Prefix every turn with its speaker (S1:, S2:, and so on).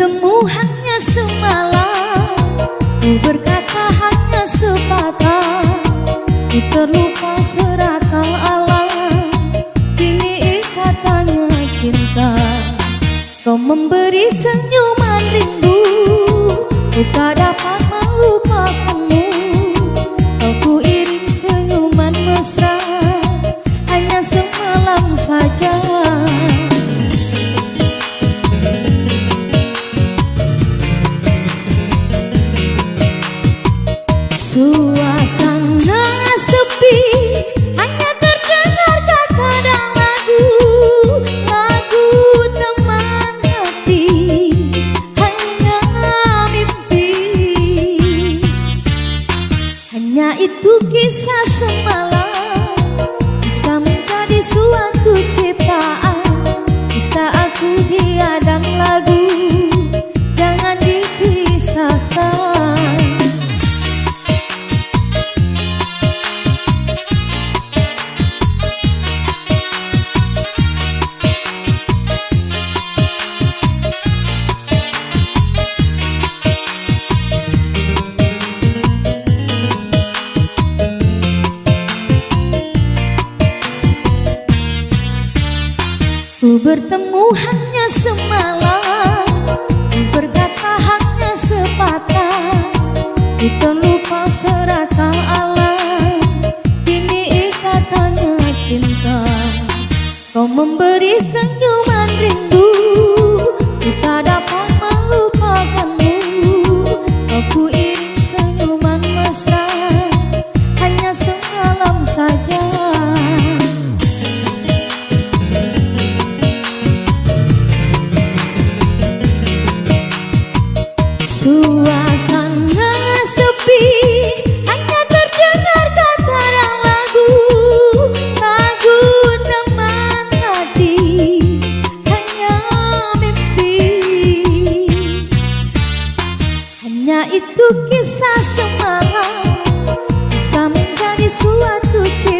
S1: bertemu hanya semalam, ku berkata hanya sepatah, ku terlupa serata alam. Kini ikatannya cinta, kau memberi senyuman rindu, ku tak dapat melupakanmu. Kau ku iring senyuman mesra, hanya semalam saja. Suasana sepi, hanya terdengar kata dan lagu, lagu teman hati, hanya mimpi. Hanya itu kisah semalam, bisa menjadi suatu ciptaan, bisa aku dia dan lagu, jangan dipisahkan. Ku bertemu hanya semalam, ku berkata hanya sepatah, ku terlupa serata alam. Kini ikatannya cinta, kau memberi senyuman rindu, ku tak dapat melupakanmu. Kau ku iring senyuman mesra, hanya semalam saja. Suasana sepi, hanya terdengar kata dan lagu, lagu teman hati, hanya mimpi. Hanya itu kisah semalam, bisa menjadi suatu cerita.